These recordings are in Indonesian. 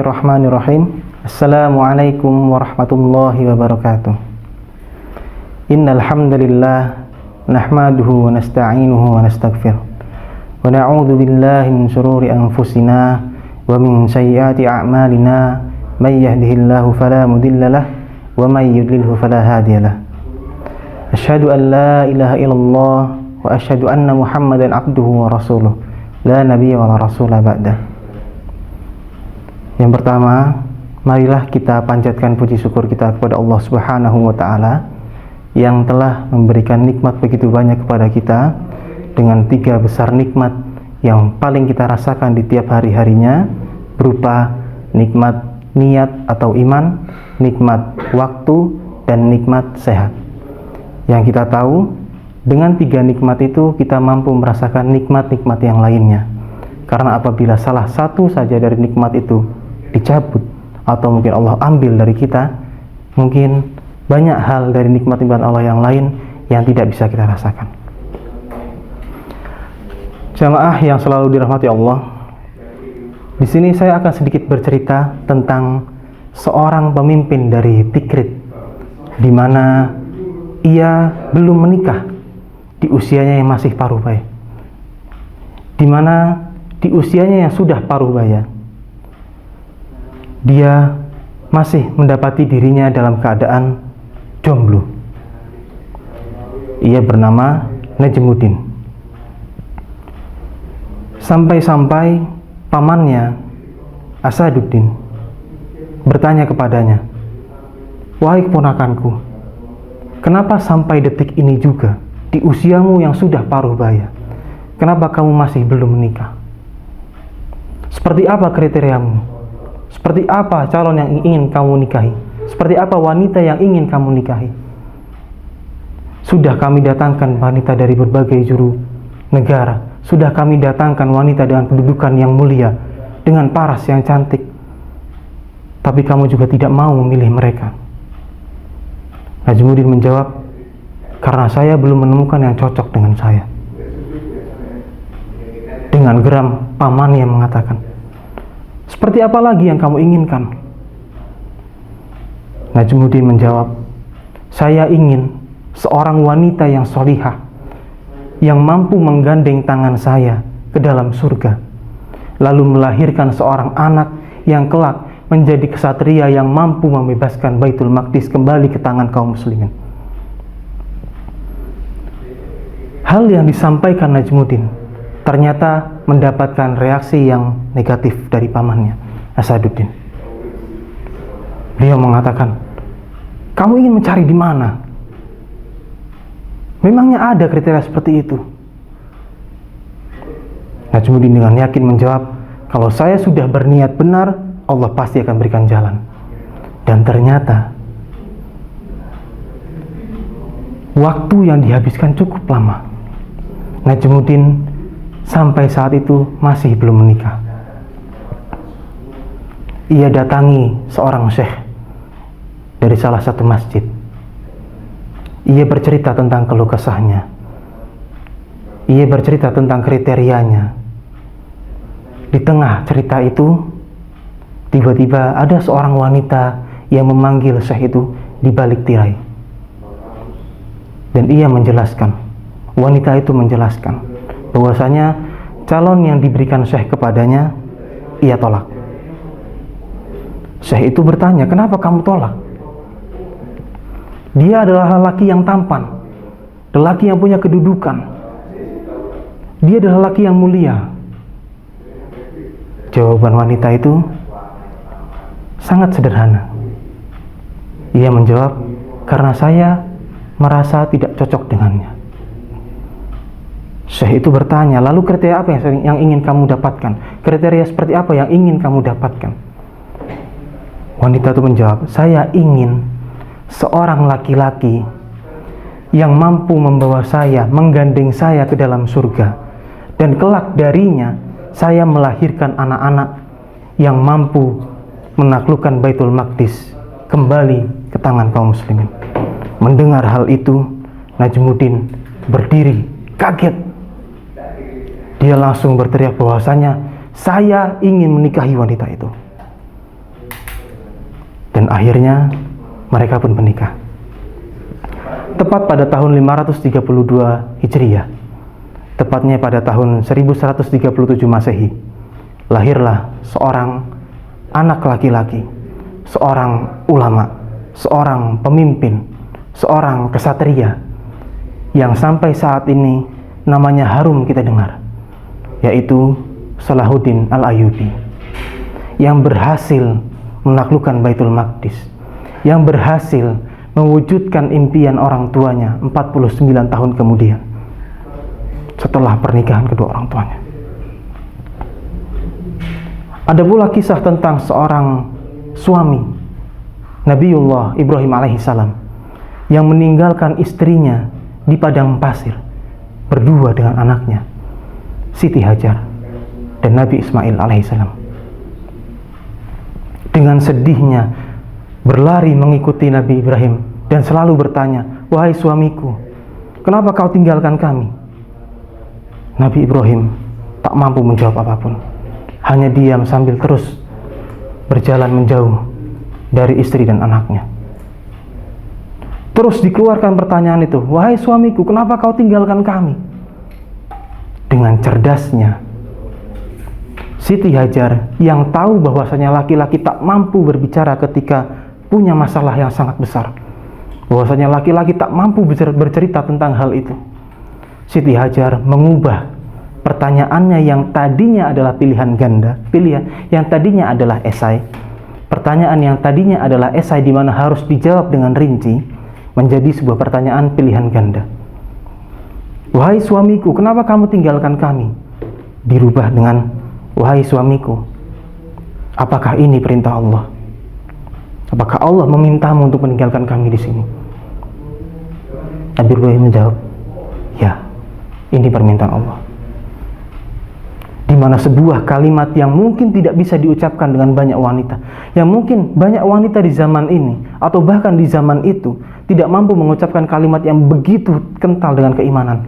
Bismillahirrahmanirrahim. Assalamualaikum warahmatullahi wabarakatuh. Innal hamdalillah nahmaduhu wa nasta'inuhu wa nastaghfiruh. Wa na'udzu billahi min shururi anfusina wa min sayyiati a'malina. May yahdihillahu fala mudilla lahu wa may yudlilhu fala hadiya lahu. Asyhadu an la ilaha illallah wa asyhadu anna Muhammadan abduhu wa rasuluh. La nabiyya wa la rasula ba'dah. Yang pertama, marilah kita panjatkan puji syukur kita kepada Allah Subhanahu wa Ta'ala yang telah memberikan nikmat begitu banyak kepada kita, dengan 3 besar nikmat yang paling kita rasakan di tiap hari-harinya, berupa nikmat niat atau iman, nikmat waktu, dan nikmat sehat. Yang kita tahu, dengan 3 nikmat itu kita mampu merasakan nikmat-nikmat yang lainnya. Karena apabila salah satu saja dari nikmat itu dicabut atau mungkin Allah ambil dari kita, mungkin banyak hal dari nikmat-nikmat Allah yang lain yang tidak bisa kita rasakan. Jamaah yang selalu dirahmati Allah, di sini saya akan sedikit bercerita tentang seorang pemimpin dari Tikrit, di mana ia belum menikah di usianya yang masih paruh baya, di mana di usianya yang sudah paruh baya dia masih mendapati dirinya dalam keadaan jomblo. Ia bernama Najmuddin. Sampai-sampai pamannya Asaduddin bertanya kepadanya, "Wahai keponakanku, kenapa sampai detik ini juga, di usiamu yang sudah paruh baya, kenapa kamu masih belum menikah? Seperti apa kriteriamu? Seperti apa calon yang ingin kamu nikahi? Seperti apa wanita yang ingin kamu nikahi? Sudah kami datangkan wanita dari berbagai juru negara. Sudah kami datangkan wanita dengan kedudukan yang mulia, dengan paras yang cantik. Tapi kamu juga tidak mau memilih mereka." Najmuddin menjawab, "Karena saya belum menemukan yang cocok dengan saya." Dengan geram, pamannya mengatakan, "Seperti apa lagi yang kamu inginkan?" Najmuddin menjawab, "Saya ingin seorang wanita yang sholihah, yang mampu menggandeng tangan saya ke dalam surga, lalu melahirkan seorang anak yang kelak menjadi kesatria yang mampu membebaskan Baitul Maqdis kembali ke tangan kaum muslimin." Hal yang disampaikan Najmuddin ternyata mendapatkan reaksi yang negatif dari pamannya Asaduddin. Beliau mengatakan, "Kamu ingin mencari di mana? Memangnya ada kriteria seperti itu?" Najmuddin dengan yakin menjawab, "Kalau saya sudah berniat benar, Allah pasti akan berikan jalan." Dan ternyata waktu yang dihabiskan cukup lama. Najmuddin sampai saat itu masih belum menikah. Ia datangi seorang syekh dari salah satu masjid. Ia bercerita tentang keluh kesahnya. Ia bercerita tentang kriterianya. Di tengah cerita itu, tiba-tiba ada seorang wanita yang memanggil syekh itu di balik tirai. Dan ia menjelaskan, wanita itu menjelaskan bahwasanya calon yang diberikan syekh kepadanya, ia tolak. Syekh itu bertanya, "Kenapa kamu tolak?" "Dia adalah lelaki yang tampan, lelaki yang punya kedudukan. Dia adalah lelaki yang mulia." Jawaban wanita itu sangat sederhana. Ia menjawab, "Karena saya merasa tidak cocok dengannya." Syekh itu bertanya, "Lalu kriteria apa yang ingin kamu dapatkan? Kriteria seperti apa yang ingin kamu dapatkan?" Wanita itu menjawab, "Saya ingin seorang laki-laki yang mampu membawa saya, menggandeng saya ke dalam surga, dan kelak darinya saya melahirkan anak-anak yang mampu menaklukkan Baitul Maqdis kembali ke tangan kaum muslimin." Mendengar hal itu, Najmuddin berdiri kaget. Dia langsung berteriak bahwasanya, "Saya ingin menikahi wanita itu." akhirnya mereka pun menikah. Tepat pada tahun 532 Hijriah, tepatnya pada tahun 1137 Masehi, lahirlah seorang anak laki-laki, seorang ulama, seorang pemimpin, seorang kesatria yang sampai saat ini namanya harum kita dengar, yaitu Salahuddin Al-Ayyubi, yang berhasil menaklukkan Baitul Maqdis, yang berhasil mewujudkan impian orang tuanya 49 tahun kemudian setelah pernikahan kedua orang tuanya. Ada pula kisah tentang seorang suami, Nabiullah Ibrahim alaihissalam, yang meninggalkan istrinya di padang pasir berdua dengan anaknya Siti Hajar dan Nabi Ismail alaihissalam. Dengan sedihnya berlari mengikuti Nabi Ibrahim dan selalu bertanya, "Wahai suamiku, kenapa kau tinggalkan kami?" Nabi Ibrahim tak mampu menjawab apapun, hanya diam sambil terus berjalan menjauh dari istri dan anaknya. Terus dikeluarkan pertanyaan itu, "Wahai suamiku, kenapa kau tinggalkan kami?" Dengan cerdasnya Siti Hajar yang tahu bahwasanya laki-laki tak mampu berbicara ketika punya masalah yang sangat besar, bahwasanya laki-laki tak mampu bercerita tentang hal itu, Siti Hajar mengubah pertanyaannya yang tadinya adalah yang tadinya adalah esai, pertanyaan yang tadinya adalah esai di mana harus dijawab dengan rinci, menjadi sebuah pertanyaan pilihan ganda. "Wahai suamiku, kenapa kamu tinggalkan kami?" Dirubah dengan, "Wahai suamiku, apakah ini perintah Allah? Apakah Allah memintamu untuk meninggalkan kami di sini?" Nabi Ibrahim menjawab, "Ya, ini permintaan Allah." Di mana sebuah kalimat yang mungkin tidak bisa diucapkan dengan banyak wanita, yang mungkin banyak wanita di zaman ini atau bahkan di zaman itu tidak mampu mengucapkan kalimat yang begitu kental dengan keimanan.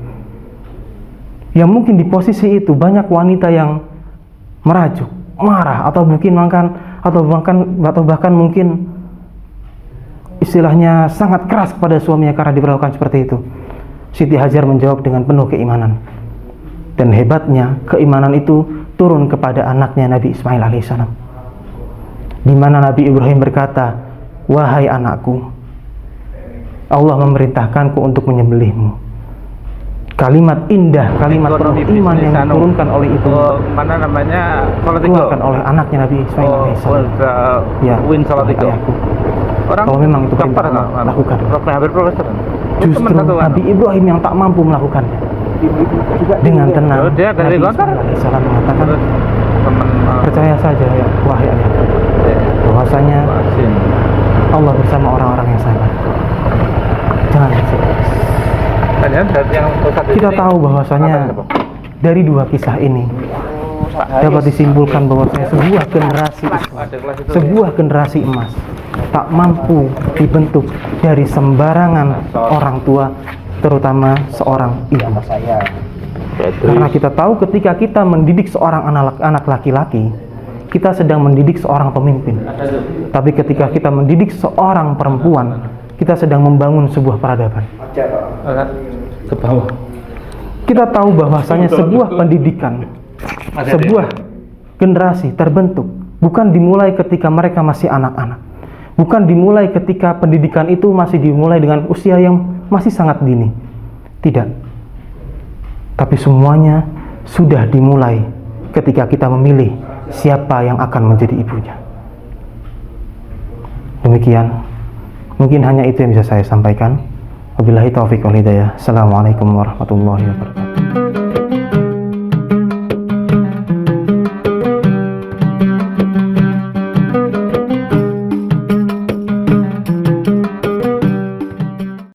Yang mungkin di posisi itu banyak wanita yang merajuk, marah, atau bahkan mungkin istilahnya sangat keras kepada suaminya karena diperlakukan seperti itu. Siti Hajar menjawab dengan penuh keimanan, dan hebatnya keimanan itu turun kepada anaknya Nabi Ismail alaihissalam, di mana Nabi Ibrahim berkata, "Wahai anakku, Allah memerintahkanku untuk menyembelihmu." Kalimat indah, kalimat penuh iman yang diturunkan oleh itu, dikeluarkan oleh anaknya Nabi Ismail alaihissalam. Ya, ayahku, kalau memang itu perintah Allah, lakukan. Justru Nabi Ibrahim yang tak mampu melakukannya. Dengan tenang, Nabi Ismail alaihissalam mengatakan, "Percaya saja ya, wahai ayahku, bahwasanya Allah bersama orang-orang yang sabar. Jangan bersedih." Kita tahu bahwasanya dari dua kisah ini dapat disimpulkan bahwasanya sebuah generasi emas tak mampu dibentuk dari sembarangan orang tua, terutama seorang ibu. Karena kita tahu ketika kita mendidik seorang anak laki-laki, kita sedang mendidik seorang pemimpin. Tapi ketika kita mendidik seorang perempuan, kita sedang membangun sebuah peradaban. Ke bawah. Kita tahu bahwasanya sebuah pendidikan, sebuah generasi terbentuk bukan dimulai ketika mereka masih anak-anak, bukan dimulai ketika pendidikan itu masih dimulai dengan usia yang masih sangat dini. Tidak. Tapi semuanya sudah dimulai ketika kita memilih siapa yang akan menjadi ibunya. Demikian, mungkin hanya itu yang bisa saya sampaikan. Wabillahi taufiq wal hidayah. Assalamualaikum warahmatullahi wabarakatuh.